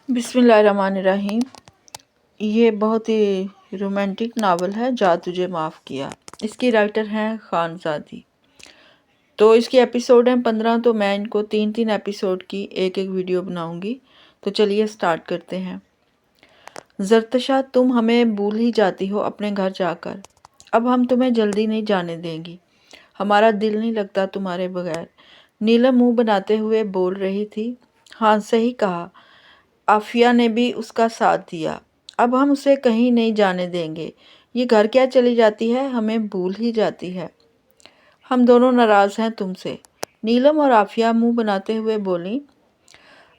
بسم اللہ الرحمن الرحیم۔ یہ بہت ہی رومانٹک ناول ہے جا تجھے معاف کیا۔ اس کی رائٹر ہیں خانزادی۔ تو اس کے ایپیسوڈ ہیں 15، تو میں ان کو 3 ایپیسوڈ کی ایک ویڈیو بناؤں گی۔ تو چلیے سٹارٹ کرتے ہیں۔ زرتشا، تم ہمیں بھول ہی جاتی ہو اپنے گھر جا کر۔ اب ہم تمہیں جلدی نہیں جانے دیں گی۔ ہمارا دل نہیں لگتا تمہارے بغیر۔ نیلم منہ بناتے ہوئے بول رہی تھی۔ ہاں صحیح کہا، عافیہ نے بھی اس کا ساتھ دیا۔ اب ہم اسے کہیں نہیں جانے دیں گے۔ یہ گھر کیا چلی جاتی ہے، ہمیں بھول ہی جاتی ہے۔ ہم دونوں ناراض ہیں تم سے، نیلم اور عافیہ منہ بناتے ہوئے بولیں۔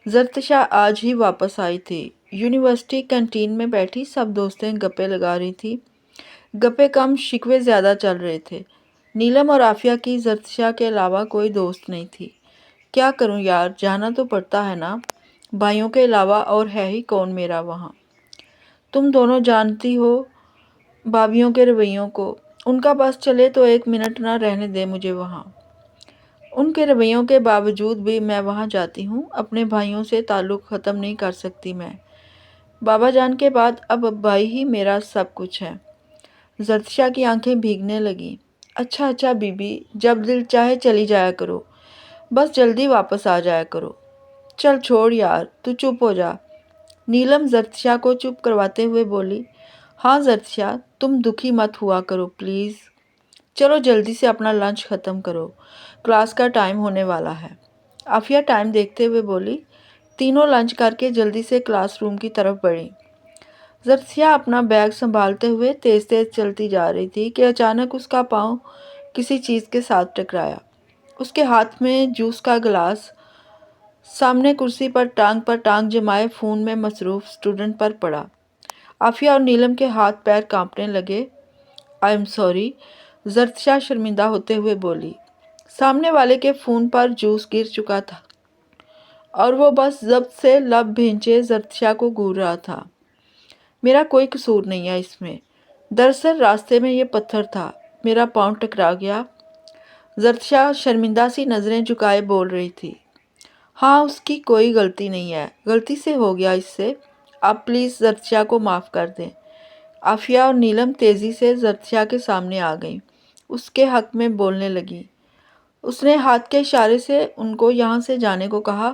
زرتشا آج ہی واپس آئی تھی۔ یونیورسٹی کینٹین میں بیٹھی سب دوستیں گپے لگا رہی تھی۔ گپے کم، شکوے زیادہ چل رہے تھے۔ نیلم اور عافیہ کی زرتشا کے علاوہ کوئی دوست نہیں تھی۔ کیا کروں یار، جانا تو پڑتا ہے نا، بھائیوں کے علاوہ اور ہے ہی کون میرا وہاں۔ تم دونوں جانتی ہو بھابھیوں کے رویوں کو، ان کا بس چلے تو 1 منٹ نہ رہنے دے مجھے وہاں۔ ان کے رویوں کے باوجود بھی میں وہاں جاتی ہوں، اپنے بھائیوں سے تعلق ختم نہیں کر سکتی میں۔ بابا جان کے بعد اب بھائی ہی میرا سب کچھ ہے۔ زرتشا کی آنکھیں بھیگنے لگیں۔ اچھا بی بی، جب دل چاہے چلی جایا کرو، بس جلدی واپس آ جایا کرو۔ چل چھوڑ یار، تو چپ ہو جا۔ نیلم زرتشا کو چپ کرواتے ہوئے بولی۔ ہاں زرتشا، تم دکھی مت ہوا کرو پلیز۔ چلو جلدی سے اپنا لنچ ختم کرو، کلاس کا ٹائم ہونے والا ہے۔ عافیہ ٹائم دیکھتے ہوئے بولی۔ تینوں لنچ کر کے جلدی سے کلاس روم کی طرف بڑھیں۔ زرتشا اپنا بیگ سنبھالتے ہوئے تیز چلتی جا رہی تھی کہ اچانک اس کا پاؤں کسی چیز کے ساتھ ٹکرایا۔ اس کے ہاتھ میں جوس کا گلاس سامنے کرسی پر ٹانگ جمائے فون میں مصروف اسٹوڈنٹ پر پڑا۔ عافیہ اور نیلم کے ہاتھ پیر کانپنے لگے۔ آئی ایم سوری، زرتشا شرمندہ ہوتے ہوئے بولی۔ سامنے والے کے فون پر جوس گر چکا تھا اور وہ بس ضبط سے لب بھینچے زرتشا کو گھور رہا تھا۔ میرا کوئی قصور نہیں ہے اس میں، دراصل راستے میں یہ پتھر تھا، میرا پاؤں ٹکرا گیا۔ زرتشا شرمندہ سی نظریں جھکائے بول رہی تھی۔ ہاں اس کی کوئی غلطی نہیں ہے، غلطی سے ہو گیا اس سے، آپ پلیز زرتشا کو معاف کر دیں۔ عافیہ اور نیلم تیزی سے زرتشا کے سامنے آ گئیں، اس کے حق میں بولنے لگیں۔ اس نے ہاتھ کے اشارے سے ان کو یہاں سے جانے کو کہا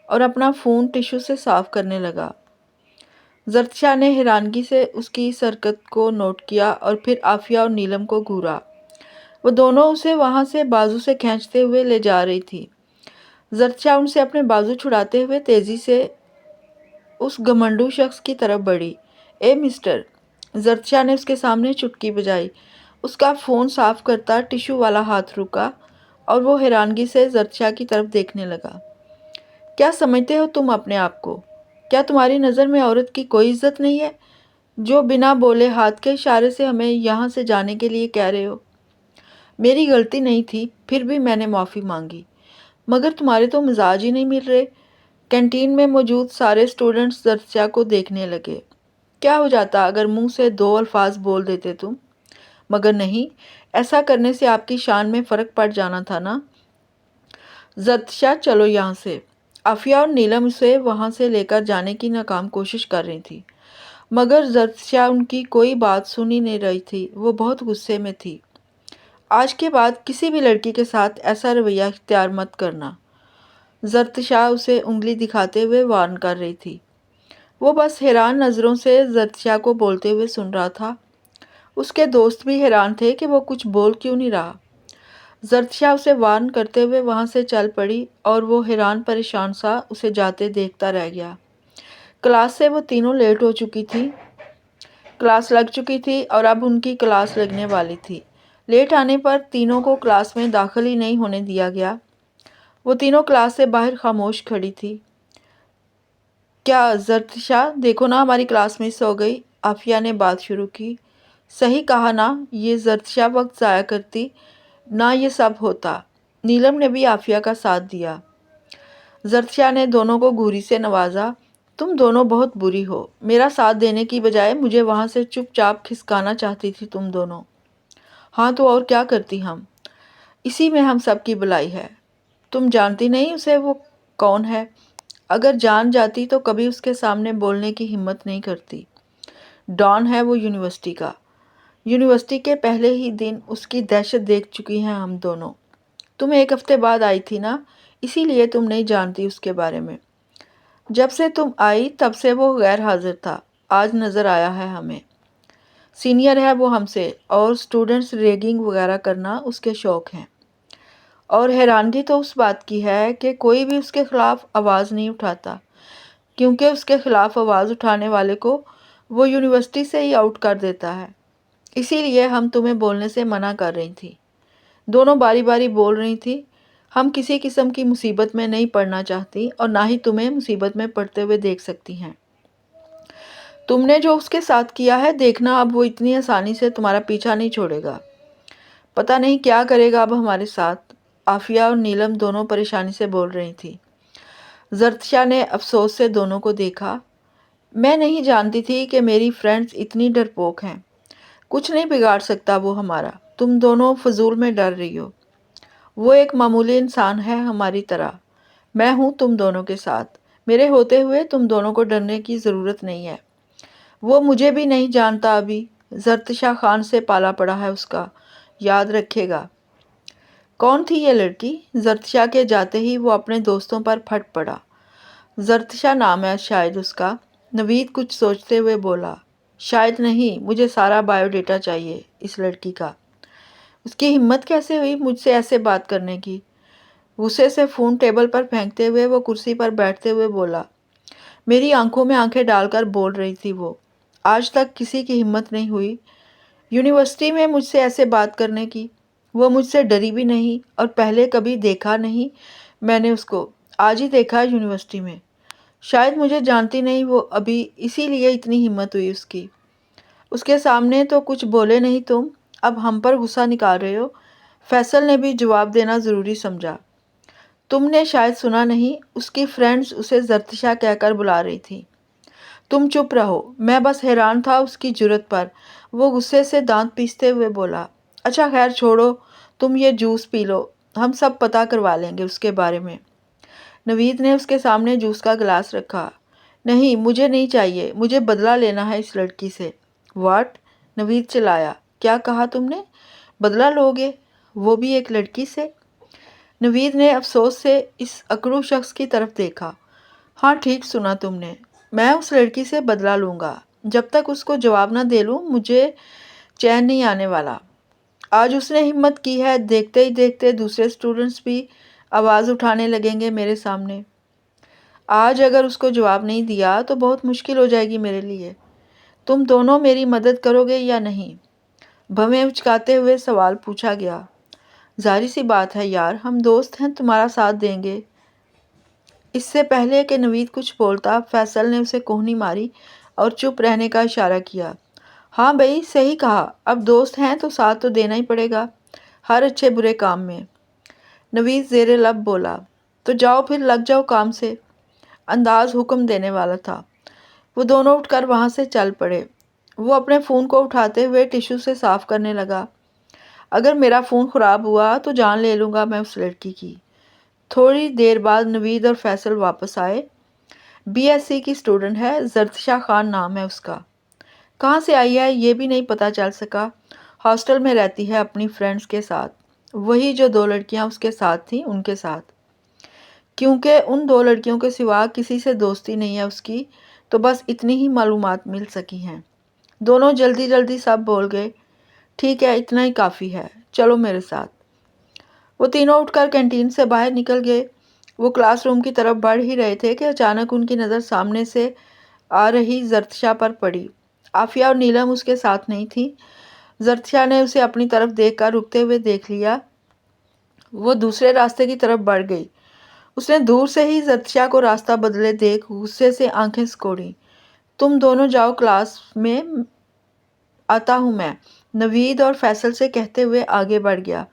اور اپنا فون ٹشو سے صاف کرنے لگا۔ زرتشا نے حیرانگی سے اس کی اس حرکت کو نوٹ کیا اور پھر عافیہ اور نیلم کو گھورا۔ وہ دونوں اسے وہاں سے بازو سے کھینچتے ہوئے لے جا رہی تھی۔ زرتشا ان سے اپنے بازو چھڑاتے ہوئے تیزی سے اس گھمنڈو شخص کی طرف بڑھی۔ اے مسٹر، زرتشا نے اس کے سامنے چٹکی بجائی۔ اس کا فون صاف کرتا ٹشو والا ہاتھ رکا اور وہ حیرانگی سے زرتشا کی طرف دیکھنے لگا۔ کیا سمجھتے ہو تم اپنے آپ کو؟ کیا تمہاری نظر میں عورت کی کوئی عزت نہیں ہے جو بنا بولے ہاتھ کے اشارے سے ہمیں یہاں سے جانے کے لیے کہہ رہے ہو؟ میری غلطی نہیں تھی، پھر بھی میں نے معافی مانگی، مگر تمہارے تو مزاج ہی نہیں مل رہے۔ کینٹین میں موجود سارے اسٹوڈنٹس زرتشا کو دیکھنے لگے۔ کیا ہو جاتا اگر منہ سے 2 الفاظ بول دیتے تم؟ مگر نہیں، ایسا کرنے سے آپ کی شان میں فرق پڑ جانا تھا نا۔ زرتشا چلو یہاں سے۔ عافیہ اور نیلم اسے وہاں سے لے کر جانے کی ناکام کوشش کر رہی تھی، مگر زرتشا ان کی کوئی بات سن ہی نہیں رہی تھی، وہ بہت غصے میں تھی۔ آج کے بعد کسی بھی لڑکی کے ساتھ ایسا رویہ اختیار مت کرنا، زرتشا اسے انگلی دکھاتے ہوئے وارن کر رہی تھی۔ وہ بس حیران نظروں سے زرتشا کو بولتے ہوئے سن رہا تھا۔ اس کے دوست بھی حیران تھے کہ وہ کچھ بول کیوں نہیں رہا۔ زرتشا اسے وارن کرتے ہوئے وہاں سے چل پڑی اور وہ حیران پریشان سا اسے جاتے دیکھتا رہ گیا۔ کلاس سے وہ تینوں لیٹ ہو چکی تھی۔ کلاس لگ چکی تھی اور اب ان کی کلاس لگنے والی تھی۔ لیٹ آنے پر تینوں کو کلاس میں داخل ہی نہیں ہونے دیا گیا۔ وہ تینوں کلاس سے باہر خاموش کھڑی تھی۔ کیا زرتشا، دیکھو نا ہماری کلاس مس ہو گئی، عافیہ نے بات شروع کی۔ صحیح کہا نا، یہ زرتشا وقت ضائع کرتی نہ یہ سب ہوتا۔ نیلم نے بھی عافیہ کا ساتھ دیا۔ زرتشا نے دونوں کو گھوری سے نوازا۔ تم دونوں بہت بری ہو، میرا ساتھ دینے کی بجائے مجھے وہاں سے چپ چاپ کھسکانا چاہتی تھی تم دونوں۔ ہاں تو اور کیا کرتی ہم، اسی میں ہم سب کی بھلائی ہے۔ تم جانتی نہیں اسے وہ کون ہے؟ اگر جان جاتی تو کبھی اس کے سامنے بولنے کی ہمت نہیں کرتی۔ ڈان ہے وہ یونیورسٹی کا۔ یونیورسٹی کے پہلے ہی دن اس کی دہشت دیکھ چکی ہیں ہم دونوں۔ تم 1 ہفتے بعد آئی تھی نا، اسی لیے تم نہیں جانتی اس کے بارے میں۔ جب سے تم آئی تب سے وہ غیر حاضر تھا، آج نظر آیا ہے ہمیں۔ سینئر ہے وہ ہم سے، اور اسٹوڈنٹس ریگنگ وغیرہ کرنا اس کے شوق ہیں۔ اور حیرانگی تو اس بات کی ہے کہ کوئی بھی اس کے خلاف آواز نہیں اٹھاتا، کیونکہ اس کے خلاف آواز اٹھانے والے کو وہ یونیورسٹی سے ہی آؤٹ کر دیتا ہے۔ اسی لیے ہم تمہیں بولنے سے منع کر رہی تھی۔ دونوں باری باری بول رہی تھی۔ ہم کسی قسم کی مصیبت میں نہیں پڑنا چاہتی اور نہ ہی تمہیں مصیبت میں پڑتے ہوئے دیکھ سکتی ہیں۔ تم نے جو اس کے ساتھ کیا ہے، دیکھنا اب وہ اتنی آسانی سے تمہارا پیچھا نہیں چھوڑے گا۔ پتہ نہیں کیا کرے گا اب ہمارے ساتھ۔ عافیہ اور نیلم دونوں پریشانی سے بول رہی تھی۔ زرتشا نے افسوس سے دونوں کو دیکھا۔ میں نہیں جانتی تھی کہ میری فرینڈز اتنی ڈرپوک ہیں۔ کچھ نہیں بگاڑ سکتا وہ ہمارا، تم دونوں فضول میں ڈر رہی ہو۔ وہ ایک معمولی انسان ہے ہماری طرح۔ میں ہوں تم دونوں کے ساتھ، میرے ہوتے ہوئے تم دونوں کو ڈرنے کی ضرورت نہیں ہے۔ وہ مجھے بھی نہیں جانتا ابھی، زرتشا خان سے پالا پڑا ہے اس کا، یاد رکھے گا۔ کون تھی یہ لڑکی؟ زرتشا کے جاتے ہی وہ اپنے دوستوں پر پھٹ پڑا۔ زرتشا نام ہے شاید اس کا، نوید کچھ سوچتے ہوئے بولا۔ شاید نہیں، مجھے سارا بایو ڈیٹا چاہیے اس لڑکی کا۔ اس کی ہمت کیسے ہوئی مجھ سے ایسے بات کرنے کی؟ غصے سے فون ٹیبل پر پھینکتے ہوئے وہ کرسی پر بیٹھتے ہوئے بولا۔ میری آنکھوں میں آنکھیں ڈال کر بول رہی تھی وہ۔ آج تک کسی کی ہمت نہیں ہوئی یونیورسٹی میں مجھ سے ایسے بات کرنے کی۔ وہ مجھ سے ڈری بھی نہیں، اور پہلے کبھی دیکھا نہیں میں نے اس کو، آج ہی دیکھا یونیورسٹی میں۔ شاید مجھے جانتی نہیں وہ ابھی، اسی لیے اتنی ہمت ہوئی اس کی۔ اس کے سامنے تو کچھ بولے نہیں تم، اب ہم پر غصہ نکال رہے ہو۔ فیصل نے بھی جواب دینا ضروری سمجھا۔ تم نے شاید سنا نہیں، اس کی فرینڈز اسے زرتشا کہہ کر بلا رہی تھی۔ تم چپ رہو، میں بس حیران تھا اس کی جرأت پر۔ وہ غصے سے دانت پیستے ہوئے بولا۔ اچھا خیر چھوڑو، تم یہ جوس پی لو، ہم سب پتہ کروا لیں گے اس کے بارے میں۔ نوید نے اس کے سامنے جوس کا گلاس رکھا۔ نہیں، مجھے نہیں چاہیے، مجھے بدلہ لینا ہے اس لڑکی سے۔ واٹ؟ نوید چلایا۔ کیا کہا تم نے؟ بدلہ لوگے؟ وہ بھی ایک لڑکی سے؟ نوید نے افسوس سے اس اکڑو شخص کی طرف دیکھا۔ ہاں ٹھیک سنا تم نے، میں اس لڑکی سے بدلہ لوں گا۔ جب تک اس کو جواب نہ دے لوں مجھے چین نہیں آنے والا۔ آج اس نے ہمت کی ہے، دیکھتے ہی دیکھتے دوسرے سٹوڈنٹس بھی آواز اٹھانے لگیں گے میرے سامنے۔ آج اگر اس کو جواب نہیں دیا تو بہت مشکل ہو جائے گی میرے لیے۔ تم دونوں میری مدد کرو گے یا نہیں؟ بھویں اچکاتے ہوئے سوال پوچھا گیا۔ ظاہر سی بات ہے یار، ہم دوست ہیں، تمہارا ساتھ دیں گے۔ اس سے پہلے کہ نوید کچھ بولتا، فیصل نے اسے کوہنی ماری اور چپ رہنے کا اشارہ کیا۔ ہاں بھئی، صحیح کہا، اب دوست ہیں تو ساتھ تو دینا ہی پڑے گا، ہر اچھے برے کام میں۔ نوید زیر لب بولا۔ تو جاؤ پھر لگ جاؤ کام سے۔ انداز حکم دینے والا تھا۔ وہ دونوں اٹھ کر وہاں سے چل پڑے۔ وہ اپنے فون کو اٹھاتے ہوئے ٹشو سے صاف کرنے لگا۔ اگر میرا فون خراب ہوا تو جان لے لوں گا میں اس لڑکی کی۔ تھوڑی دیر بعد نوید اور فیصل واپس آئے۔ BSc کی اسٹوڈنٹ ہے، زرتشا خان نام ہے اس کا۔ کہاں سے آئی ہے یہ بھی نہیں پتہ چل سکا۔ ہاسٹل میں رہتی ہے اپنی فرینڈز کے ساتھ، وہی جو 2 لڑکیاں اس کے ساتھ تھیں ان کے ساتھ۔ کیونکہ ان 2 لڑکیوں کے سوا کسی سے دوستی نہیں ہے اس کی، تو بس اتنی ہی معلومات مل سکی ہیں۔ دونوں جلدی جلدی سب بول گئے۔ ٹھیک ہے، اتنا ہی کافی ہے، چلو میرے ساتھ۔ وہ تینوں اٹھ کر کینٹین سے باہر نکل گئے۔ وہ کلاس روم کی طرف بڑھ ہی رہے تھے کہ اچانک ان کی نظر سامنے سے آ رہی زرتشا پر پڑی۔ عافیہ اور نیلم اس کے ساتھ نہیں تھی۔ زرتشا نے اسے اپنی طرف دیکھ کر رکتے ہوئے دیکھ لیا۔ وہ دوسرے راستے کی طرف بڑھ گئی۔ اس نے دور سے ہی زرتشا کو راستہ بدلے دیکھ غصے سے آنکھیں سکوڑیں۔ تم دونوں جاؤ کلاس میں، آتا ہوں میں، نوید اور فیصل سے کہتے ہوئے آگے بڑھ گیا۔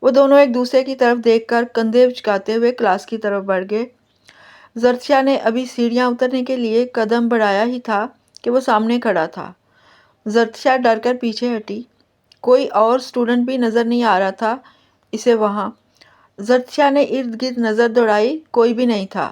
وہ دونوں ایک دوسرے کی طرف دیکھ کر کندھے اچکاتے ہوئے کلاس کی طرف بڑھ گئے۔ زرتشا نے ابھی سیڑھیاں اترنے کے لیے قدم بڑھایا ہی تھا کہ وہ سامنے کھڑا تھا۔ زرتشا ڈر کر پیچھے ہٹی۔ کوئی اور اسٹوڈنٹ بھی نظر نہیں آ رہا تھا اسے وہاں۔ زرتشا نے ارد گرد نظر دوڑائی، کوئی بھی نہیں تھا۔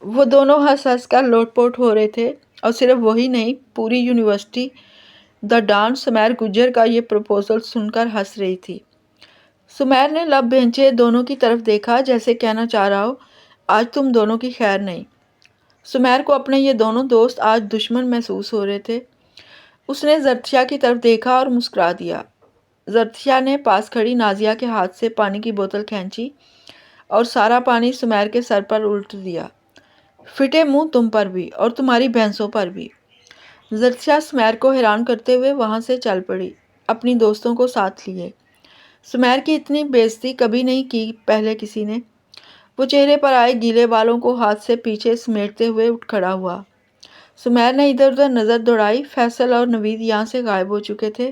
وہ دونوں ہنس ہنس کر لوٹ پوٹ ہو رہے تھے، اور صرف وہی نہیں، پوری یونیورسٹی دا ڈان سمیر گجر کا یہ پروپوزل سن کر ہنس رہی تھی۔ سمیر نے لب بھینچے دونوں کی طرف دیکھا، جیسے کہنا چاہ رہا ہو آج تم دونوں کی خیر نہیں۔ سمیر کو اپنے یہ دونوں دوست آج دشمن محسوس ہو رہے تھے۔ اس نے زرتشا کی طرف دیکھا اور مسکرا دیا۔ زرتشا نے پاس کھڑی نازیہ کے ہاتھ سے پانی کی بوتل کھینچی اور سارا پانی سمیر کے سر پر الٹ دیا۔ فٹے منہ تم پر بھی اور تمہاری بھینسوں پر بھی۔ زرتشا سمیر کو حیران کرتے ہوئے وہاں سے چل پڑی، اپنی دوستوں کو ساتھ لیے۔ سمیر کی اتنی بے عزتی کبھی نہیں کی پہلے کسی نے۔ وہ چہرے پر آئے گیلے بالوں کو ہاتھ سے پیچھے سمیٹتے ہوئے اٹھ کھڑا ہوا۔ سمیر نے ادھر ادھر نظر دوڑائی، فیصل اور نوید یہاں سے غائب ہو چکے تھے۔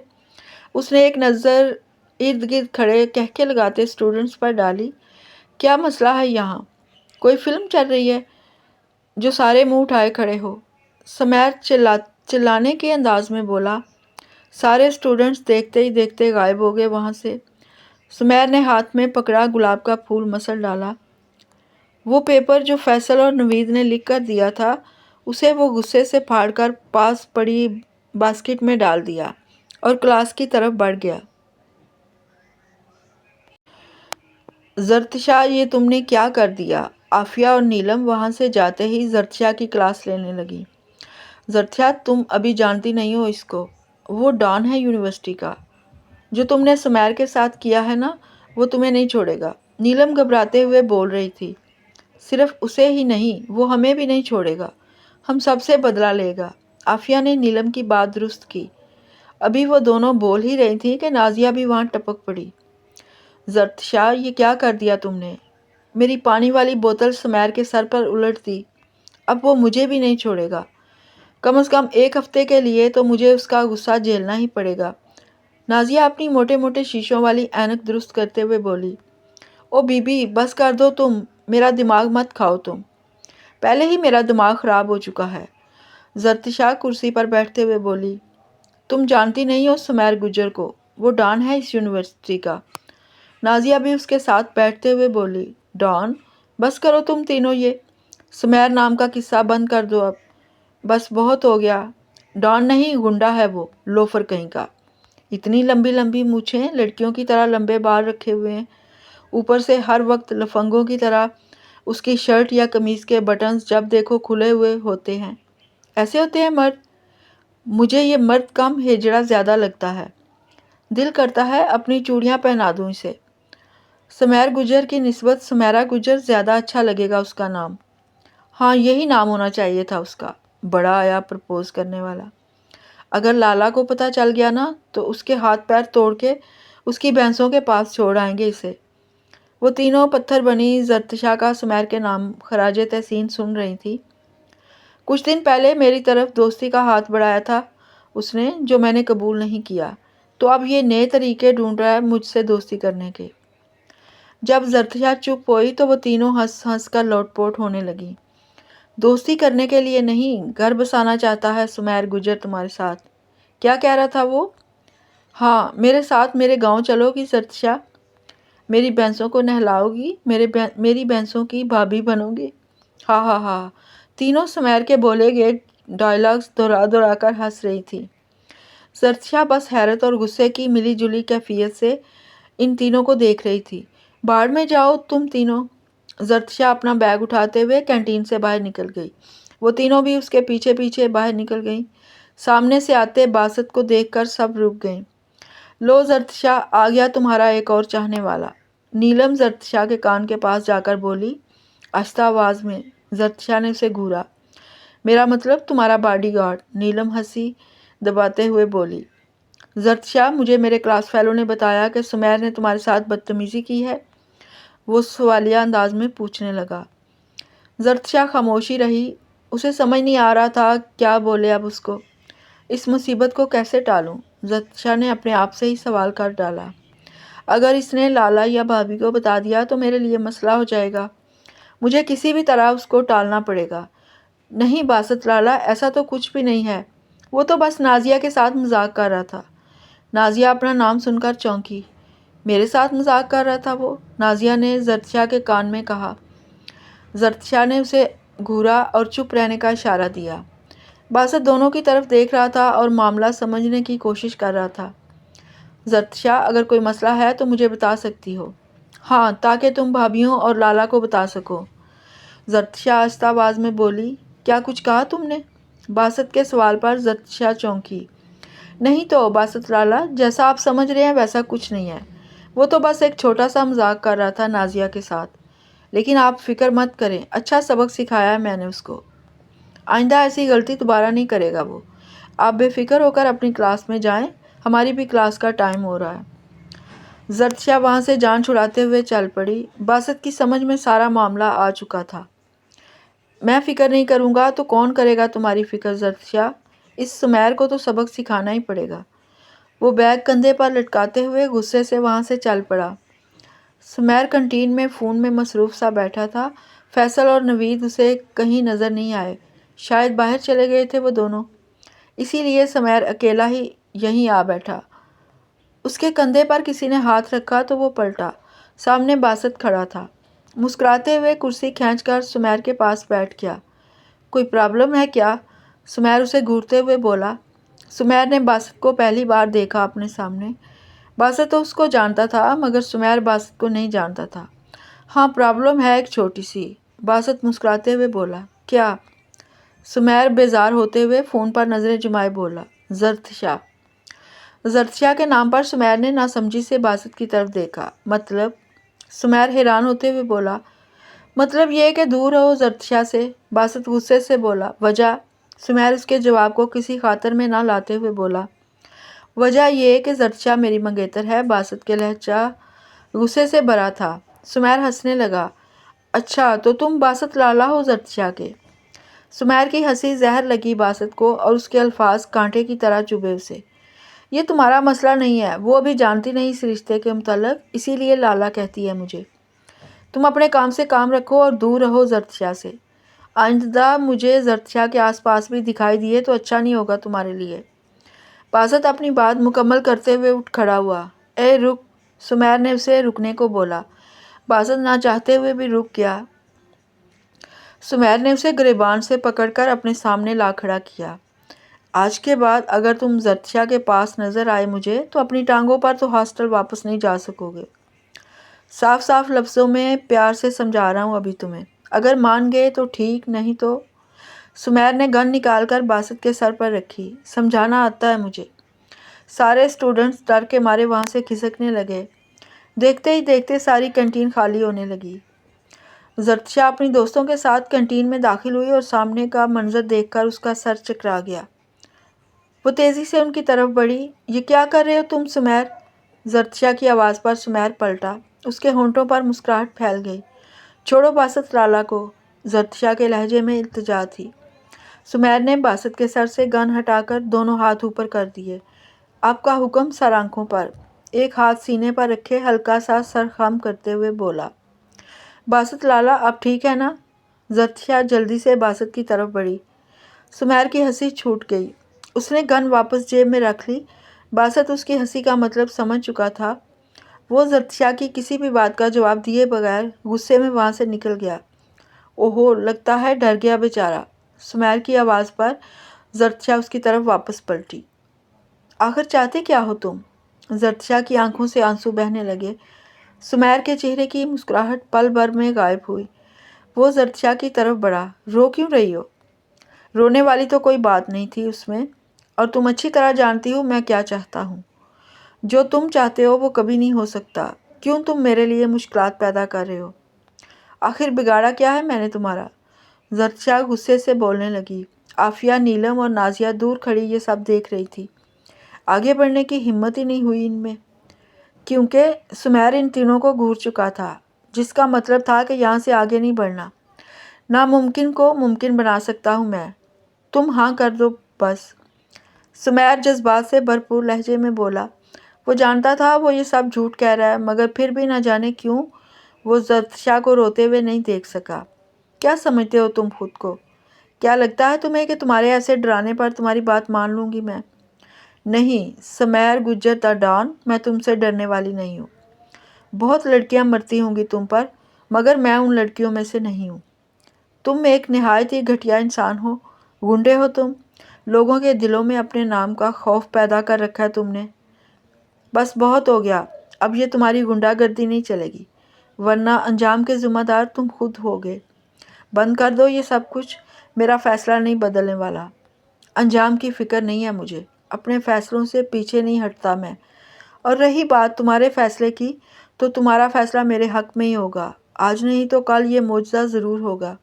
اس نے ایک نظر ارد گرد کھڑے کہکے لگاتے اسٹوڈنٹس پر ڈالی۔ کیا مسئلہ ہے یہاں؟ کوئی فلم چل رہی ہے جو سارے منہ اٹھائے کھڑے ہو؟ سمیر چلانے کے انداز میں بولا۔ سارے اسٹوڈنٹس دیکھتے ہی دیکھتے غائب ہو گئے وہاں سے۔ سمیر نے ہاتھ میں پکڑا گلاب کا پھول مسل ڈالا۔ وہ پیپر جو فیصل اور نوید نے لکھ کر دیا تھا، اسے وہ غصے سے پھاڑ کر پاس پڑی باسکٹ میں ڈال دیا اور کلاس کی طرف بڑھ گیا۔ زرتشا، یہ تم نے کیا کر دیا؟ عافیہ اور نیلم وہاں سے جاتے ہی زرتشا کی کلاس لینے لگی۔ زرتشا، تم ابھی جانتی نہیں ہو اس کو، وہ ڈان ہے یونیورسٹی کا۔ جو تم نے سمیر کے ساتھ کیا ہے نا، وہ تمہیں نہیں چھوڑے گا۔ نیلم گھبراتے ہوئے بول رہی تھی۔ صرف اسے ہی نہیں، وہ ہمیں بھی نہیں چھوڑے گا، ہم سب سے بدلہ لے گا۔ عافیہ نے نیلم کی بات درست کی۔ ابھی وہ دونوں بول ہی رہی تھی کہ نازیہ بھی وہاں ٹپک پڑی۔ زرتشا، یہ کیا کر دیا تم نے؟ میری پانی والی بوتل سمیر کے سر پر الٹ دی۔ اب وہ مجھے بھی نہیں چھوڑے گا۔ کم از کم ایک ہفتے کے لیے تو مجھے اس کا غصہ جھیلنا ہی پڑے گا۔ نازیہ اپنی موٹے موٹے شیشوں والی اینک درست کرتے ہوئے بولی۔ او بی بی، بس کر دو تم، میرا دماغ مت کھاؤ تم۔ پہلے ہی میرا دماغ خراب ہو چکا ہے۔ زرتشا کرسی پر بیٹھتے ہوئے بولی۔ تم جانتی نہیں ہو سمیر گجر کو، وہ ڈان ہے اس یونیورسٹی کا۔ نازیہ بھی اس کے ساتھ بیٹھتے ہوئے بولی۔ ڈان؟ بس کرو تم تینوں یہ سمیر نام کا قصہ بند کر دو اب، بس بہت ہو گیا۔ ڈان نہیں، گنڈا ہے وہ، لوفر کہیں کا۔ اتنی لمبی لمبی مونچھیں، لڑکیوں کی طرح لمبے بال رکھے ہوئے ہیں، اوپر سے ہر وقت لفنگوں کی طرح اس کی شرٹ یا قمیض کے بٹنز جب دیکھو کھلے ہوئے ہوتے ہیں۔ ایسے ہوتے ہیں مرد؟ مجھے یہ مرد کم ہجڑا زیادہ لگتا ہے۔ دل کرتا ہے اپنی چوڑیاں پہنا دوں اسے۔ سمیر گجر کی نسبت سمیرا گجر زیادہ اچھا لگے گا اس کا نام۔ ہاں، یہی نام ہونا چاہیے تھا اس کا۔ بڑا آیا پرپوز کرنے والا۔ اگر لالا کو پتہ چل گیا نا تو اس کے ہاتھ پیر توڑ کے اس کی بھینسوں کے پاس چھوڑ آئیں گے اسے۔ وہ تینوں پتھر بنی زرتشا کا سمیر کے نام خراج تحسین سن رہی تھی۔ کچھ دن پہلے میری طرف دوستی کا ہاتھ بڑھایا تھا اس نے، جو میں نے قبول نہیں کیا، تو اب یہ نئے طریقے ڈھونڈ رہا ہے مجھ سے دوستی کرنے کے۔ جب زرتشا چپ ہوئی تو وہ تینوں ہنس ہنس کر لوٹ پوٹ ہونے لگی۔ دوستی کرنے کے لیے نہیں، گھر بسانا چاہتا ہے سمیر گجر تمہارے ساتھ۔ کیا کہہ رہا تھا وہ؟ ہاں، میرے ساتھ میرے گاؤں چلو گی زرتشا؟ میری بھینسوں کو نہلاؤ گی؟ میری بھینسوں کی بھابھی بنو گی؟ ہاں ہاں ہاں۔ تینوں سمیر کے بولے گئے ڈائلاگز دہرا دہرا کر ہنس رہی تھی۔ زرتشا بس حیرت اور غصے کی ملی جلی کیفیت سے ان تینوں کو دیکھ رہی تھی۔ باڑ میں جاؤ تم تینوں۔ زرتشا اپنا بیگ اٹھاتے ہوئے کینٹین سے باہر نکل گئی۔ وہ تینوں بھی اس کے پیچھے پیچھے باہر نکل گئیں۔ سامنے سے آتے باسط کو دیکھ کر سب رک گئیں۔ لو زرتشا، آ گیا تمہارا ایک اور چاہنے والا، نیلم زرتشا کے کان کے پاس جا کر بولی آہستہ آواز میں۔ زرتشا نے اسے گھورا۔ میرا مطلب تمہارا باڈی گارڈ، نیلم ہنسی دباتے ہوئے بولی۔ زرتشا، مجھے میرے کلاس فیلو نے بتایا کہ سمیر نے تمہارے ساتھ بدتمیزی کی ہے، وہ سوالیہ انداز میں پوچھنے لگا۔ زرتشا خاموشی رہی۔ اسے سمجھ نہیں آ رہا تھا کیا بولے اب اس کو۔ اس مصیبت کو کیسے ٹالوں؟ زرتشا نے اپنے آپ سے ہی سوال کر ڈالا۔ اگر اس نے لالا یا بھابھی کو بتا دیا تو میرے لیے مسئلہ ہو جائے گا۔ مجھے کسی بھی طرح اس کو ٹالنا پڑے گا۔ نہیں باسط لالا، ایسا تو کچھ بھی نہیں ہے، وہ تو بس نازیہ کے ساتھ مذاق کر رہا تھا۔ نازیہ اپنا نام سن کر چونکی۔ میرے ساتھ مذاق کر رہا تھا وہ؟ نازیہ نے زرتشا کے کان میں کہا۔ زرتشا نے اسے گھورا اور چپ رہنے کا اشارہ دیا۔ باسط دونوں کی طرف دیکھ رہا تھا اور معاملہ سمجھنے کی کوشش کر رہا تھا۔ زرتشا، اگر کوئی مسئلہ ہے تو مجھے بتا سکتی ہو۔ ہاں، تاکہ تم بھابھیوں اور لالا کو بتا سکو۔ زرتشا آہستہ آواز میں بولی۔ کیا کچھ کہا تم نے؟ باسط کے سوال پر زرتشا چونکی۔ نہیں تو باسط لالا، جیسا آپ سمجھ رہے ہیں ویسا کچھ نہیں ہے۔ وہ تو بس ایک چھوٹا سا مذاق کر رہا تھا نازیہ کے ساتھ۔ لیکن آپ فکر مت کریں، اچھا سبق سکھایا ہے میں نے اس کو۔ آئندہ ایسی غلطی دوبارہ نہیں کرے گا وہ۔ آپ بے فکر ہو کر اپنی کلاس میں جائیں، ہماری بھی کلاس کا ٹائم ہو رہا ہے۔ زرتشا وہاں سے جان چھڑاتے ہوئے چل پڑی۔ باسط کی سمجھ میں سارا معاملہ آ چکا تھا۔ میں فکر نہیں کروں گا تو کون کرے گا تمہاری فکر زرتشا؟ اس سمیر کو تو سبق سکھانا ہی پڑے گا۔ وہ بیگ کندھے پر لٹکاتے ہوئے غصے سے وہاں سے چل پڑا۔ سمیر کنٹین میں فون میں مصروف سا بیٹھا تھا۔ فیصل اور نوید اسے کہیں نظر نہیں آئے، شاید باہر چلے گئے تھے وہ دونوں، اسی لیے سمیر اکیلا ہی یہیں آ بیٹھا۔ اس کے کندھے پر کسی نے ہاتھ رکھا تو وہ پلٹا۔ سامنے باسط کھڑا تھا۔ مسکراتے ہوئے کرسی کھینچ کر سمیر کے پاس بیٹھ گیا۔ کوئی پرابلم ہے کیا؟ سمیر اسے گھورتے ہوئے بولا۔ سمیر نے باسط کو پہلی بار دیکھا اپنے سامنے۔ باسط تو اس کو جانتا تھا مگر سمیر باسط کو نہیں جانتا تھا۔ ہاں، پرابلم ہے ایک چھوٹی سی، باسط مسکراتے ہوئے بولا۔ کیا؟ سمیر بیزار ہوتے ہوئے فون پر نظریں جمائے بولا۔ زرتشا۔ زرتشا کے نام پر سمیر نے ناسمجھی سے باسط کی طرف دیکھا۔ مطلب؟ سمیر حیران ہوتے ہوئے بولا۔ مطلب یہ کہ دور رہو زرتشا سے، باسط غصے سے بولا۔ وجہ؟ سمیر اس کے جواب کو کسی خاطر میں نہ لاتے ہوئے بولا۔ وجہ یہ کہ زرتشا میری منگیتر ہے۔ باسط کے لہجہ غصے سے بھرا تھا۔ سمیر ہنسنے لگا۔ اچھا تو تم باسط لالا ہو زرتشا کے؟ سمیر کی ہنسی زہر لگی باسط کو اور اس کے الفاظ کانٹے کی طرح چبھے اسے۔ یہ تمہارا مسئلہ نہیں ہے، وہ ابھی جانتی نہیں اس رشتے کے متعلق، اسی لیے لالا کہتی ہے مجھے۔ تم اپنے کام سے کام رکھو اور دور رہو زرتشا سے۔ آئندہ مجھے زرتشا کے آس پاس بھی دکھائی دیے تو اچھا نہیں ہوگا تمہارے لیے۔ باسط اپنی بات مکمل کرتے ہوئے اٹھ کھڑا ہوا۔ اے رک! سمیر نے اسے رکنے کو بولا۔ باسط نہ چاہتے ہوئے بھی رک گیا۔ سمیر نے اسے گریبان سے پکڑ کر اپنے سامنے لا کھڑا کیا۔ آج کے بعد اگر تم زرتشا کے پاس نظر آئے مجھے تو اپنی ٹانگوں پر تو ہاسٹل واپس نہیں جا سکو گے۔ صاف صاف لفظوں میں پیار سے سمجھا رہا ہوں ابھی تمہیں، اگر مان گئے تو ٹھیک، نہیں تو۔ سمیر نے گن نکال کر باسط کے سر پر رکھی۔ سمجھانا آتا ہے مجھے۔ سارے اسٹوڈنٹس ڈر کے مارے وہاں سے کھسکنے لگے۔ دیکھتے ہی دیکھتے ساری کینٹین خالی ہونے لگی۔ زرتشا اپنی دوستوں کے ساتھ کینٹین میں داخل ہوئی اور سامنے کا منظر دیکھ کر اس کا سر چکرا گیا۔ وہ تیزی سے ان کی طرف بڑھی۔ یہ کیا کر رہے ہو تم سمیر؟ زرتشا کی آواز پر سمیر پلٹا۔ اس کے ہونٹوں پر مسکراہٹ پھیل گئی۔ چھوڑو باسط لالا کو، زرتشا کے لہجے میں التجا تھی۔ سمیر نے باسط کے سر سے گن ہٹا کر دونوں ہاتھ اوپر کر دیے۔ آپ کا حکم سر آنکھوں پر، ایک ہاتھ سینے پر رکھے ہلکا سا سر خم کرتے ہوئے بولا۔ باسط لالا اب ٹھیک ہے نا؟ زرتشا جلدی سے باسط کی طرف بڑھی۔ سمیر کی ہنسی چھوٹ گئی۔ اس نے گن واپس جیب میں رکھ لی۔ باسط اس کی ہنسی کا مطلب سمجھ چکا تھا۔ وہ زرتشا کی کسی بھی بات کا جواب دیے بغیر غصے میں وہاں سے نکل گیا۔ اوہو، لگتا ہے ڈر گیا بیچارہ۔ سمیر کی آواز پر زرتشا اس کی طرف واپس پلٹی۔ آخر چاہتے کیا ہو تم؟ زرتشا کی آنکھوں سے آنسو بہنے لگے۔ سمیر کے چہرے کی مسکراہٹ پل بھر میں غائب ہوئی۔ وہ زرتشا کی طرف بڑھا۔ رو کیوں رہی ہو؟ رونے والی تو کوئی بات نہیں تھی اس میں، اور تم اچھی طرح جانتی ہو میں کیا چاہتا ہوں۔ جو تم چاہتے ہو وہ کبھی نہیں ہو سکتا۔ کیوں تم میرے لیے مشکلات پیدا کر رہے ہو؟ آخر بگاڑا کیا ہے میں نے تمہارا؟ زرتشا غصے سے بولنے لگی۔ عافیہ، نیلم اور نازیہ دور کھڑی یہ سب دیکھ رہی تھی۔ آگے بڑھنے کی ہمت ہی نہیں ہوئی ان میں، کیونکہ سمیر ان تینوں کو گھور چکا تھا، جس کا مطلب تھا کہ یہاں سے آگے نہیں بڑھنا۔ ناممکن کو ممکن بنا سکتا ہوں میں، تم ہاں کر دو بس۔ سمیر جذبات سے بھرپور لہجے میں بولا۔ وہ جانتا تھا وہ یہ سب جھوٹ کہہ رہا ہے، مگر پھر بھی نہ جانے کیوں وہ زرتشا کو روتے ہوئے نہیں دیکھ سکا۔ کیا سمجھتے ہو تم خود کو؟ کیا لگتا ہے تمہیں کہ تمہارے ایسے ڈرانے پر تمہاری بات مان لوں گی میں؟ نہیں سمیر گجر دا ڈان، میں تم سے ڈرنے والی نہیں ہوں۔ بہت لڑکیاں مرتی ہوں گی تم پر، مگر میں ان لڑکیوں میں سے نہیں ہوں۔ تم ایک نہایت ہی گھٹیا انسان ہو، گنڈے ہو تم، لوگوں کے دلوں میں اپنے نام کا خوف پیدا کر رکھا ہے تم نے۔ بس بہت ہو گیا، اب یہ تمہاری گنڈا گردی نہیں چلے گی، ورنہ انجام کے ذمہ دار تم خود ہوگے۔ بند کر دو یہ سب کچھ، میرا فیصلہ نہیں بدلنے والا۔ انجام کی فکر نہیں ہے مجھے، اپنے فیصلوں سے پیچھے نہیں ہٹتا میں۔ اور رہی بات تمہارے فیصلے کی، تو تمہارا فیصلہ میرے حق میں ہی ہوگا، آج نہیں تو کل یہ معجزہ ضرور ہوگا۔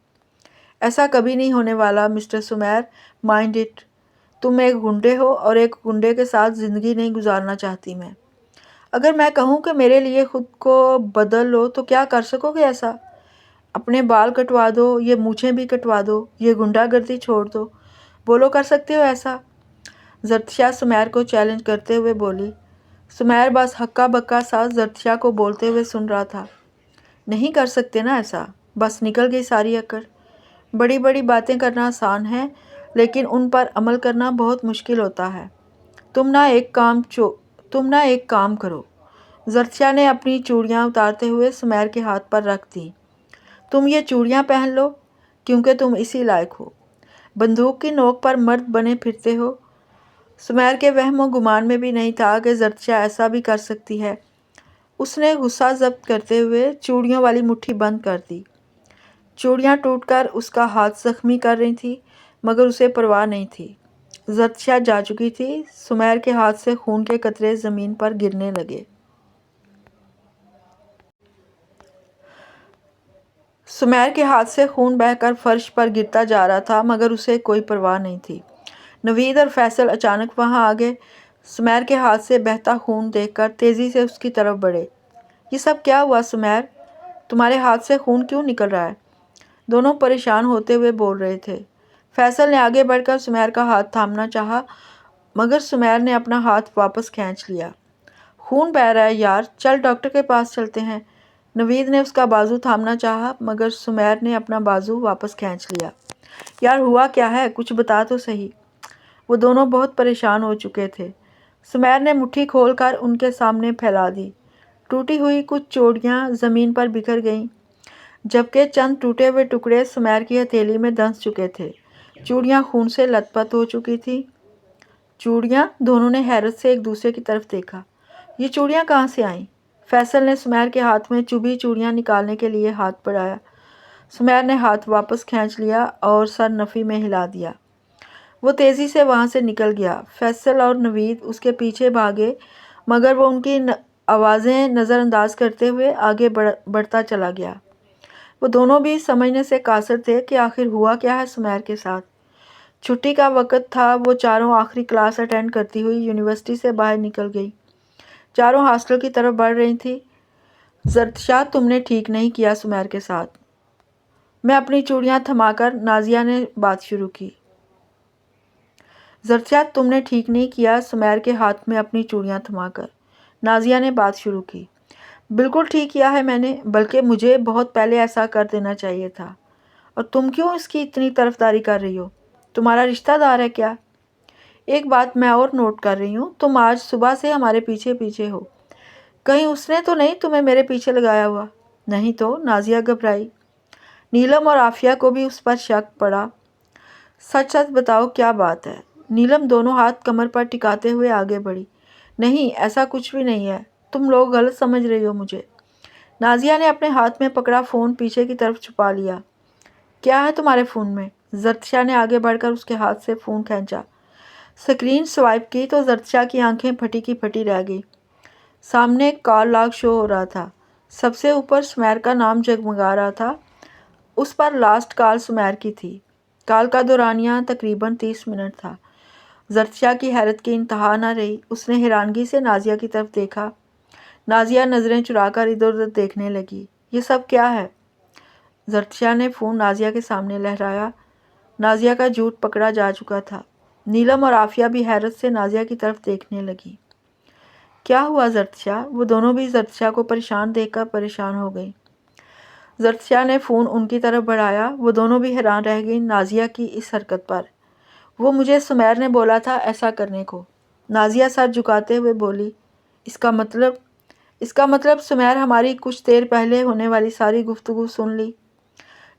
ایسا کبھی نہیں ہونے والا مسٹر سمیر، مائنڈ اٹ۔ تم ایک گنڈے ہو اور ایک گنڈے کے ساتھ زندگی نہیں گزارنا چاہتی میں۔ اگر میں کہوں کہ میرے لیے خود کو بدل لو تو کیا کر سکو گے ایسا؟ اپنے بال کٹوا دو، یہ مونچھیں بھی کٹوا دو، یہ گنڈا گردی چھوڑ دو، بولو کر سکتے ہو ایسا؟ زرتشا سمیر کو چیلنج کرتے ہوئے بولی۔ سمیر بس ہکا بکا سا زرتشا کو بولتے ہوئے سن رہا تھا۔ نہیں کر سکتے نا ایسا، بس نکل گئی ساری اکڑ۔ بڑی بڑی باتیں کرنا آسان ہے، لیکن ان پر عمل کرنا بہت مشکل ہوتا ہے۔ تم نہ ایک کام کرو۔ زرتشا نے اپنی چوڑیاں اتارتے ہوئے سمیر کے ہاتھ پر رکھ دیں۔ تم یہ چوڑیاں پہن لو، کیونکہ تم اسی لائق ہو۔ بندوق کی نوک پر مرد بنے پھرتے ہو۔ سمیر کے وہم و گمان میں بھی نہیں تھا کہ زرتشا ایسا بھی کر سکتی ہے۔ اس نے غصہ ضبط کرتے ہوئے چوڑیوں والی مٹھی بند کر دی۔ چوڑیاں ٹوٹ کر اس کا ہاتھ زخمی کر رہی تھی، مگر اسے پرواہ نہیں تھی۔ زرتشا جا چکی تھی۔ سمیر کے ہاتھ سے خون کے قطرے زمین پر گرنے لگے۔ سمیر کے ہاتھ سے خون بہہ کر فرش پر گرتا جا رہا تھا، مگر اسے کوئی پرواہ نہیں تھی۔ نوید اور فیصل اچانک وہاں آ گئے۔ سمیر کے ہاتھ سے بہتا خون دیکھ کر تیزی سے اس کی طرف بڑھے۔ یہ سب کیا ہوا سمیر؟ تمہارے ہاتھ سے خون کیوں نکل رہا ہے؟ دونوں پریشان ہوتے ہوئے بول رہے تھے۔ فیصل نے آگے بڑھ کر سمیر کا ہاتھ تھامنا چاہا، مگر سمیر نے اپنا ہاتھ واپس کھینچ لیا۔ خون بہہ رہا ہے یار، چل ڈاکٹر کے پاس چلتے ہیں۔ نوید نے اس کا بازو تھامنا چاہا، مگر سمیر نے اپنا بازو واپس کھینچ لیا۔ یار ہوا کیا ہے، کچھ بتا تو صحیح۔ وہ دونوں بہت پریشان ہو چکے تھے۔ سمیر نے مٹھی کھول کر ان کے سامنے پھیلا دی۔ ٹوٹی ہوئی کچھ چوڑیاں زمین پر بکھر گئیں، جبکہ چند ٹوٹے ہوئے ٹکڑے سمیر کی ہتھیلی میں دھنس چکے تھے۔ چوڑیاں خون سے لت پت ہو چکی تھیں۔ چوڑیاں؟ دونوں نے حیرت سے ایک دوسرے کی طرف دیکھا۔ یہ چوڑیاں کہاں سے آئیں؟ فیصل نے سمیر کے ہاتھ میں چبھی چوڑیاں نکالنے کے لیے ہاتھ بڑھایا۔ سمیر نے ہاتھ واپس کھینچ لیا اور سر نفی میں ہلا دیا۔ وہ تیزی سے وہاں سے نکل گیا۔ فیصل اور نوید اس کے پیچھے بھاگے، مگر وہ ان کی آوازیں نظر انداز کرتے ہوئے آگے بڑھتا چلا گیا۔ وہ دونوں بھی سمجھنے سے قاصر تھے کہ آخر ہوا کیا ہے سمیر کے ساتھ۔ چھٹی کا وقت تھا، وہ چاروں آخری کلاس اٹینڈ کرتی ہوئی یونیورسٹی سے باہر نکل گئی۔ چاروں ہاسٹل کی طرف بڑھ رہی تھیں۔ زرتشا، تم نے ٹھیک نہیں کیا سمیر کے ساتھ۔ میں اپنی چوڑیاں تھما کر نازیہ نے بات شروع کی۔ زرتشا، تم نے ٹھیک نہیں کیا سمیر کے ہاتھ میں اپنی چوڑیاں تھما کر، نازیہ نے بات شروع کی۔ بالکل ٹھیک کیا ہے میں نے، بلکہ مجھے بہت پہلے ایسا کر دینا چاہیے تھا۔ اور تم کیوں اس کی اتنی طرفداری کر رہی ہو؟ تمہارا رشتہ دار ہے کیا؟ ایک بات میں اور نوٹ کر رہی ہوں، تم آج صبح سے ہمارے پیچھے پیچھے ہو۔ کہیں اس نے تو نہیں تمہیں میرے پیچھے لگایا ہوا؟ نہیں تو، نازیہ گھبرائی۔ نیلم اور عافیہ کو بھی اس پر شک پڑا۔ سچ سچ بتاؤ کیا بات ہے؟ نیلم دونوں ہاتھ کمر پر ٹکاتے ہوئے آگے بڑھی۔ نہیں، ایسا کچھ بھی نہیں ہے، تم لوگ غلط سمجھ رہی ہو مجھے۔ نازیہ نے اپنے ہاتھ میں پکڑا فون پیچھے کی طرف چھپا لیا۔ کیا ہے تمہارے فون میں؟ زرتشا نے آگے بڑھ کر اس کے ہاتھ سے فون کھینچا۔ سکرین سوائپ کی تو زرتشا کی آنکھیں پھٹی کی پھٹی رہ گئی۔ سامنے ایک کال لاگ شو ہو رہا تھا۔ سب سے اوپر سمیر کا نام جگمگا رہا تھا۔ اس پر لاسٹ کال سمیر کی تھی۔ کال کا دورانیہ تقریباً 30 منٹ تھا۔ زرتشا کی حیرت کی انتہا نہ رہی۔ اس نے حیرانگی سے نازیہ کی طرف دیکھا۔ نازیہ نظریں چرا کر ادھر ادھر دیکھنے لگی۔ یہ سب کیا ہے؟ زرتشا نے فون نازیہ کے سامنے لہرایا۔ نازیہ کا جھوٹ پکڑا جا چکا تھا۔ نیلم اور عافیہ بھی حیرت سے نازیہ کی طرف دیکھنے لگی۔ کیا ہوا زرتشا؟ وہ دونوں بھی زرتشا کو پریشان دیکھ کر پریشان ہو گئیں۔ زرتشا نے فون ان کی طرف بڑھایا۔ وہ دونوں بھی حیران رہ گئیں نازیہ کی اس حرکت پر۔ وہ مجھے سمیر نے بولا تھا ایسا کرنے کو، نازیہ سر جھکاتے ہوئے بولی۔ اس کا مطلب سمیر ہماری کچھ دیر پہلے ہونے والی ساری گفتگو سن لی۔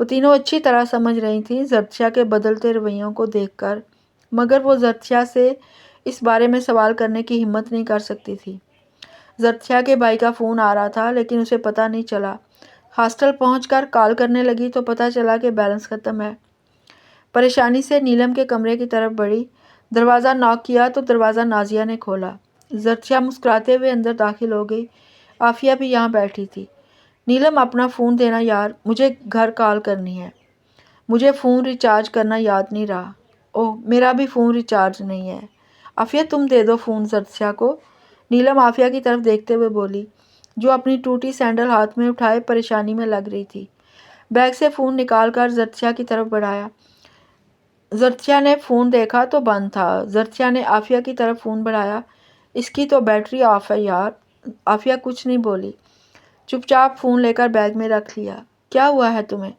وہ تینوں اچھی طرح سمجھ رہی تھیں زرتشا کے بدلتے رویوں کو دیکھ کر، مگر وہ زرتشا سے اس بارے میں سوال کرنے کی ہمت نہیں کر سکتی تھی۔ زرتشا کے بھائی کا فون آ رہا تھا لیکن اسے پتہ نہیں چلا۔ ہاسٹل پہنچ کر کال کرنے لگی تو پتہ چلا کہ بیلنس ختم ہے۔ پریشانی سے نیلم کے کمرے کی طرف بڑھی، دروازہ ناک کیا تو دروازہ نازیہ نے کھولا۔ زرتشا مسکراتے ہوئے اندر داخل ہو گئی۔ عافیہ بھی یہاں بیٹھی تھی۔ نیلم اپنا فون دینا یار، مجھے گھر کال کرنی ہے۔ مجھے فون ریچارج کرنا یاد نہیں رہا۔ اوہ میرا بھی فون ریچارج نہیں ہے۔ عافیہ تم دے دو فون زرتشا کو۔ نیلم عافیہ کی طرف دیکھتے ہوئے بولی، جو اپنی ٹوٹی سینڈل ہاتھ میں اٹھائے پریشانی میں لگ رہی تھی۔ بیگ سے فون نکال کر زرتشا کی طرف بڑھایا۔ زرتشا نے فون دیکھا تو بند تھا۔ زرتشا نے عافیہ کی طرف فون بڑھایا۔ اس کی تو بیٹری آف ہے یار۔ عافیہ کچھ نہیں بولی، چپ چاپ فون لے کر بیگ میں رکھ لیا۔ کیا ہوا ہے تمہیں؟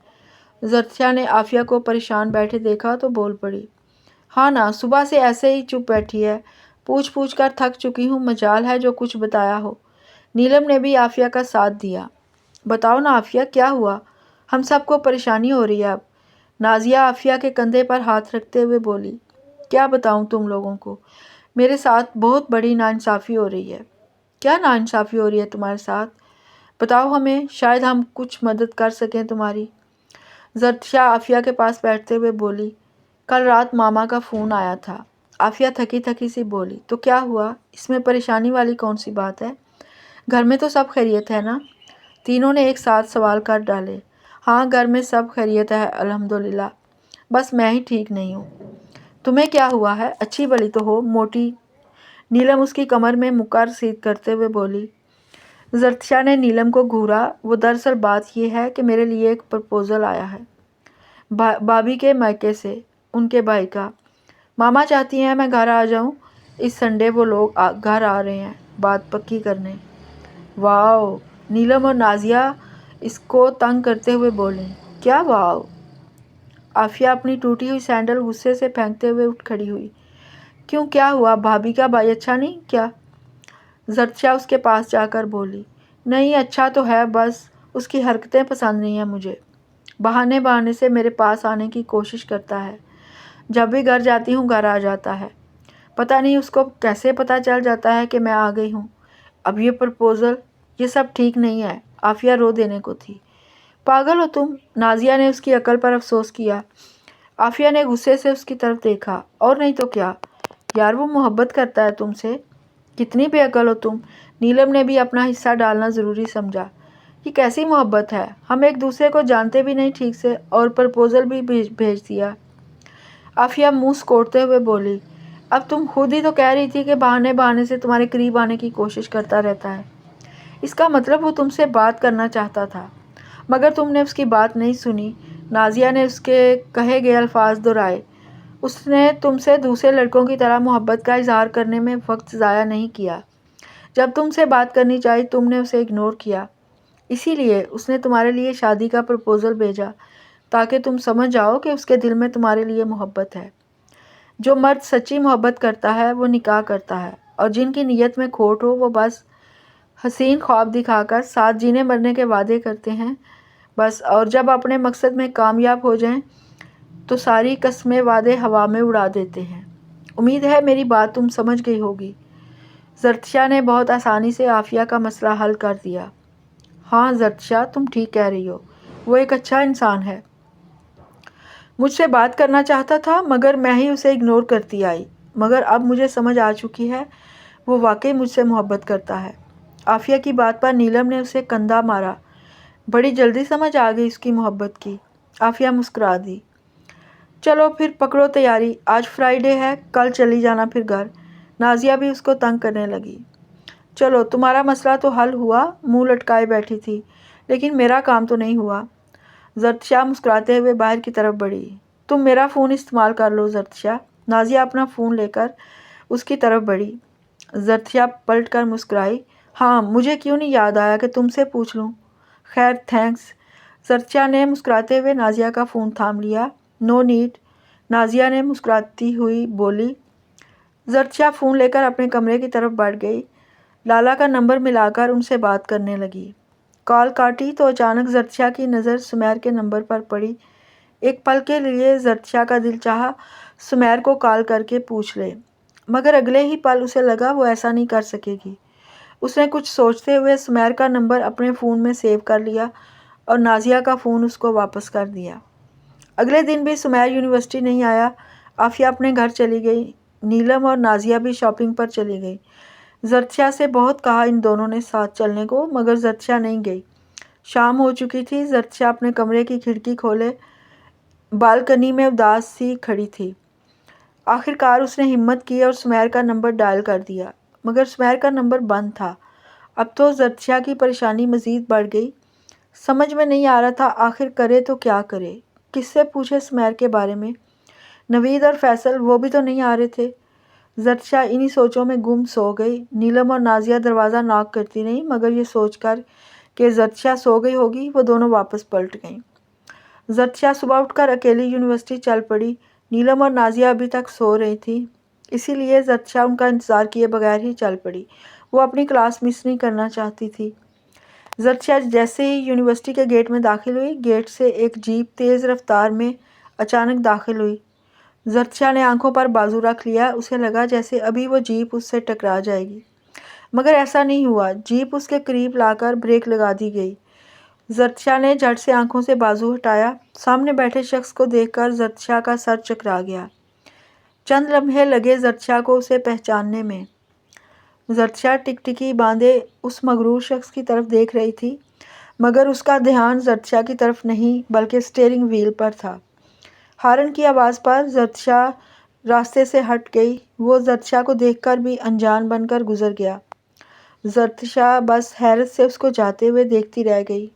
زرتشا نے عافیہ کو پریشان بیٹھے دیکھا تو بول پڑی، ہاں نا، صبح سے ایسے ہی چپ بیٹھی ہے، پوچھ پوچھ کر تھک چکی ہوں، مجال ہے جو کچھ بتایا ہو۔ نیلم نے بھی عافیہ کا ساتھ دیا۔ بتاؤ نا عافیہ، کیا ہوا؟ ہم سب کو پریشانی ہو رہی ہے اب۔ نازیہ عافیہ کے کندھے پر ہاتھ رکھتے ہوئے بولی، کیا بتاؤں تم لوگوں کو، میرے ساتھ بہت بڑی ناانصافی ہو رہی ہے۔ کیا ناانصافی ہو رہی ہے تمہارے ساتھ؟ بتاؤ ہمیں، شاید ہم کچھ مدد کر سکیں تمہاری۔ زرتشا عافیہ کے پاس بیٹھتے ہوئے بولی، کل رات ماما کا فون آیا تھا۔ عافیہ تھکی تھکی سی بولی، تو کیا ہوا؟ اس میں پریشانی والی کون سی بات ہے؟ گھر میں تو سب خیریت ہے نا؟ تینوں نے ایک ساتھ سوال کر ڈالے۔ ہاں گھر میں سب خیریت ہے الحمدللہ، بس میں ہی ٹھیک نہیں ہوں۔ تمہیں کیا ہوا ہے؟ اچھی بلی تو ہو، موٹی۔ نیلم اس کی کمر میں مکر سیدھ کرتے ہوئے بولی۔ زرتشا نے نیلم کو گھورا، وہ دراصل بات یہ ہے کہ میرے لیے ایک پرپوزل آیا ہے بھابھی کے مائکے سے، ان کے بھائی کا۔ ماما چاہتی ہیں میں گھر آ جاؤں، اس سنڈے وہ لوگ گھر آ رہے ہیں بات پکی کرنے۔ واؤ! نیلم اور نازیہ اس کو تنگ کرتے ہوئے بولیں، کیا واؤ؟ عافیہ اپنی ٹوٹی ہوئی سینڈل غصے سے پھینکتے ہوئے اٹھ کھڑی ہوئی۔ کیوں، کیا ہوا؟ بھابھی کا بھائی اچھا نہیں کیا؟ زرتشا اس کے پاس جا کر بولی، نہیں اچھا تو ہے، بس اس کی حرکتیں پسند نہیں ہیں مجھے۔ بہانے بہانے سے میرے پاس آنے کی کوشش کرتا ہے، جب بھی گھر جاتی ہوں گھر آ جاتا ہے۔ پتہ نہیں اس کو کیسے پتہ چل جاتا ہے کہ میں آ گئی ہوں۔ اب یہ پرپوزل، یہ سب ٹھیک نہیں ہے۔ عافیہ رو دینے کو تھی۔ پاگل ہو تم؟ نازیہ نے اس کی عقل پر افسوس کیا۔ عافیہ نے غصے سے اس کی طرف دیکھا، اور نہیں تو کیا یار، وہ محبت کرتا ہے تم سے۔ کتنی بے عقل ہو تم۔ نیلم نے بھی اپنا حصہ ڈالنا ضروری سمجھا۔ یہ کیسی محبت ہے؟ ہم ایک دوسرے کو جانتے بھی نہیں ٹھیک سے، اور پرپوزل بھی بھیج دیا۔ عافیہ منہ سکوڑتے ہوئے بولی، اب تم خود ہی تو کہہ رہی تھی کہ بہانے بہانے سے تمہارے قریب آنے کی کوشش کرتا رہتا ہے۔ اس کا مطلب وہ تم سے بات کرنا چاہتا تھا، مگر تم نے اس کی بات نہیں سنی۔ نازیہ نے اس کے کہے گئے الفاظ دہرائے، اس نے تم سے دوسرے لڑکوں کی طرح محبت کا اظہار کرنے میں وقت ضائع نہیں کیا۔ جب تم سے بات کرنی چاہی تم نے اسے اگنور کیا، اسی لیے اس نے تمہارے لیے شادی کا پرپوزل بھیجا، تاکہ تم سمجھ جاؤ کہ اس کے دل میں تمہارے لیے محبت ہے۔ جو مرد سچی محبت کرتا ہے وہ نکاح کرتا ہے، اور جن کی نیت میں کھوٹ ہو وہ بس حسین خواب دکھا کر ساتھ جینے مرنے کے وعدے کرتے ہیں بس، اور جب اپنے مقصد میں کامیاب ہو جائیں تو ساری قسمیں وعدے ہوا میں اڑا دیتے ہیں۔ امید ہے میری بات تم سمجھ گئی ہوگی۔ زرتشا نے بہت آسانی سے عافیہ کا مسئلہ حل کر دیا۔ ہاں زرتشا، تم ٹھیک کہہ رہی ہو، وہ ایک اچھا انسان ہے۔ مجھ سے بات کرنا چاہتا تھا مگر میں ہی اسے اگنور کرتی آئی، مگر اب مجھے سمجھ آ چکی ہے وہ واقعی مجھ سے محبت کرتا ہے۔ عافیہ کی بات پر نیلم نے اسے کندھا مارا، بڑی جلدی سمجھ آ گئی اس کی محبت کی۔ عافیہ مسکرا دی۔ چلو پھر پکڑو تیاری، آج فرائیڈے ہے، کل چلی جانا پھر گھر۔ نازیہ بھی اس کو تنگ کرنے لگی۔ چلو تمہارا مسئلہ تو حل ہوا، منہ لٹکائے بیٹھی تھی، لیکن میرا کام تو نہیں ہوا۔ زرتشا مسکراتے ہوئے باہر کی طرف بڑھی۔ تم میرا فون استعمال کر لو زرتشا۔ نازیہ اپنا فون لے کر اس کی طرف بڑھی۔ زرتشا پلٹ کر مسکرائی، ہاں مجھے کیوں نہیں یاد آیا کہ تم سے پوچھ لوں۔ خیر تھینکس۔ زرتشا نے مسکراتے ہوئے نازیہ کا فون تھام لیا۔ نو نیڈ، نازیہ نے مسکراتی ہوئی بولی۔ زرتشا فون لے کر اپنے کمرے کی طرف بڑھ گئی، لالا کا نمبر ملا کر ان سے بات کرنے لگی۔ کال کاٹی تو اچانک زرتشا کی نظر سمیر کے نمبر پر پڑی۔ ایک پل کے لیے زرتشا کا دل چاہا سمیر کو کال کر کے پوچھ لے، مگر اگلے ہی پل اسے لگا وہ ایسا نہیں کر سکے گی۔ اس نے کچھ سوچتے ہوئے سمیر کا نمبر اپنے فون میں سیو کر لیا اور نازیہ کا فون اس کو واپس کر دیا۔ اگلے دن بھی سمیر یونیورسٹی نہیں آیا۔ عافیہ اپنے گھر چلی گئی۔ نیلم اور نازیہ بھی شاپنگ پر چلی گئی۔ زرتشا سے بہت کہا ان دونوں نے ساتھ چلنے کو، مگر زرتشا نہیں گئی۔ شام ہو چکی تھی۔ زرتشا اپنے کمرے کی کھڑکی کھولے بالکنی میں اداس سی کھڑی تھی۔ آخر کار اس نے ہمت کی اور سمیر کا نمبر ڈائل کر دیا، مگر سمیر کا نمبر بند تھا۔ اب تو زرتشا کی پریشانی مزید بڑھ گئی۔ سمجھ میں نہیں آ رہا تھا آخر کرے تو کیا کرے، کس سے پوچھے سمیر کے بارے میں۔ نوید اور فیصل وہ بھی تو نہیں آ رہے تھے۔ زرتشا انہی سوچوں میں گم سو گئی۔ نیلم اور نازیہ دروازہ ناک کرتی رہیں، مگر یہ سوچ کر کہ زرتشا سو گئی ہوگی وہ دونوں واپس پلٹ گئیں۔ زرتشا صبح اٹھ کر اکیلی یونیورسٹی چل پڑی۔ نیلم اور نازیہ ابھی تک سو رہی تھیں، اسی لیے زرتشا ان کا انتظار کیے بغیر ہی چل پڑی۔ وہ اپنی کلاس مس نہیں کرنا چاہتی تھی۔ زرتشا جیسے ہی یونیورسٹی کے گیٹ میں داخل ہوئی، گیٹ سے ایک جیپ تیز رفتار میں اچانک داخل ہوئی۔ زرتشا نے آنکھوں پر بازو رکھ لیا۔ اسے لگا جیسے ابھی وہ جیپ اس سے ٹکرا جائے گی، مگر ایسا نہیں ہوا۔ جیپ اس کے قریب لا کر بریک لگا دی گئی۔ زرتشا نے جھٹ سے آنکھوں سے بازو ہٹایا۔ سامنے بیٹھے شخص کو دیکھ کر زرتشا کا سر چکرا گیا۔ چند لمحے لگے زرتشا کو اسے پہچاننے میں۔ زرتشا ٹکٹکی باندھے اس مغرور شخص کی طرف دیکھ رہی تھی، مگر اس کا دھیان زرتشا کی طرف نہیں بلکہ اسٹیئرنگ وہیل پر تھا۔ ہارن کی آواز پر زرتشا راستے سے ہٹ گئی۔ وہ زرتشا کو دیکھ کر بھی انجان بن کر گزر گیا۔ زرتشا بس حیرت سے اس کو جاتے ہوئے دیکھتی رہ گئی۔